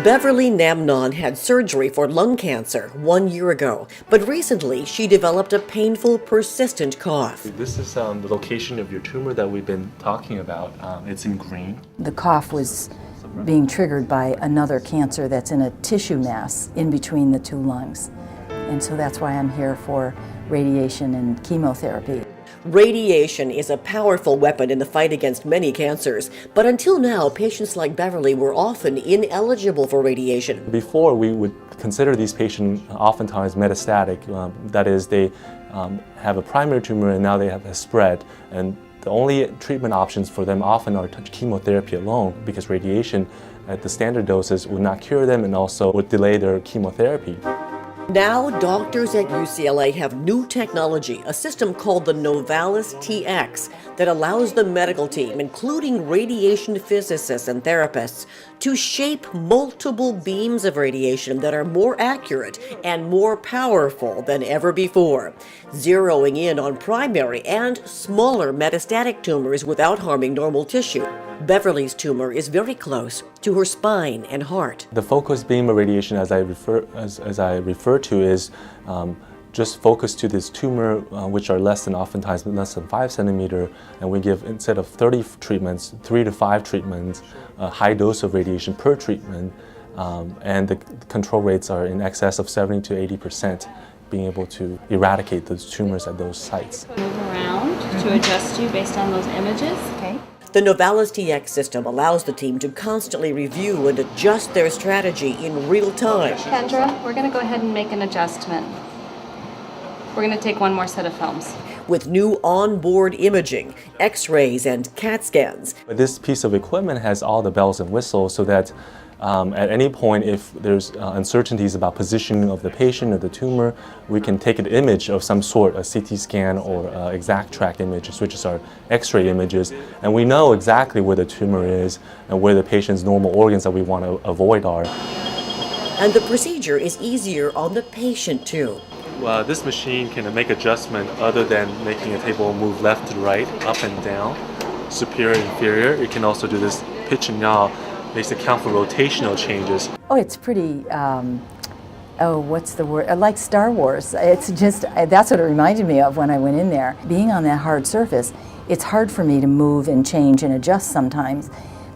Beverly Namnon had surgery for lung cancer 1 year ago, but recently she developed a painful, persistent cough. This is the location of your tumor that we've been talking about. It's in green. The cough was being triggered by another cancer that's in a tissue mass in between the two lungs. And so that's why I'm here for radiation and chemotherapy. Radiation is a powerful weapon in the fight against many cancers, but until now, patients like Beverly were often ineligible for radiation. Before, we would consider these patients oftentimes metastatic. That is, they have a primary tumor and now they have a spread. And the only treatment options for them often are chemotherapy alone, because radiation at the standard doses would not cure them and also would delay their chemotherapy. Now, doctors at UCLA have new technology, a system called the Novalis TX, that allows the medical team, including radiation physicists and therapists, to shape multiple beams of radiation that are more accurate and more powerful than ever before, zeroing in on primary and smaller metastatic tumors without harming normal tissue. Beverly's tumor is very close to her spine and heart. The focused beam irradiation, as I refer to, is just focused to this tumor, which are oftentimes less than 5 centimeter, and we give, instead of 30 treatments, 3 to 5 treatments, a high dose of radiation per treatment, and the control rates are in excess of 70 to 80%, being able to eradicate those tumors at those sites. Move around to adjust you based on those images. Okay. The Novalis TX system allows the team to constantly review and adjust their strategy in real time. Kendra, we're going to go ahead and make an adjustment. We're going to take one more set of films. With new onboard imaging, x-rays, and CAT scans. This piece of equipment has all the bells and whistles so that at any point, if there's uncertainties about positioning of the patient or the tumor, we can take an image of some sort, a CT scan or exact track images, which is our x-ray images, and we know exactly where the tumor is and where the patient's normal organs that we want to avoid are. And the procedure is easier on the patient too. This machine can make adjustment other than making a table move left to right, up and down, superior, inferior. It can also do this pitch and yaw, makes it count for rotational changes. Oh, it's pretty, what's the word? Like Star Wars. It's just, that's what it reminded me of when I went in there. Being on that hard surface, it's hard for me to move and change and adjust sometimes,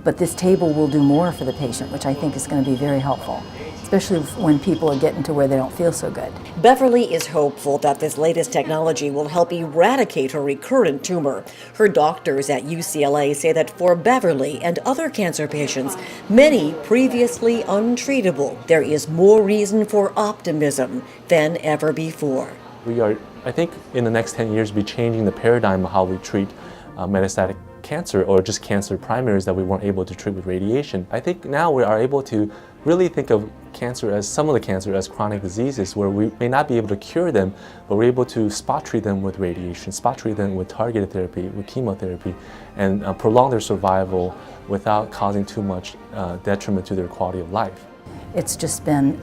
but this table will do more for the patient, which I think is going to be very helpful, especially when people are getting to where they don't feel so good. Beverly is hopeful that this latest technology will help eradicate her recurrent tumor. Her doctors at UCLA say that for Beverly and other cancer patients, many previously untreatable, there is more reason for optimism than ever before. We are, I think, in the next 10 years, be changing the paradigm of how we treat metastatic cancer or just cancer primaries that we weren't able to treat with radiation. I think now we are able to really think of cancer as some of the cancer as chronic diseases where we may not be able to cure them, but we're able to spot treat them with radiation, spot treat them with targeted therapy, with chemotherapy, and prolong their survival without causing too much detriment to their quality of life. It's just been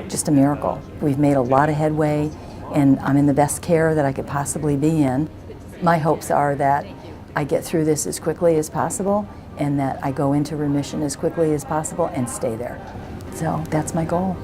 just a miracle. We've made a lot of headway, and I'm in the best care that I could possibly be in. My hopes are that I get through this as quickly as possible and that I go into remission as quickly as possible and stay there. So that's my goal.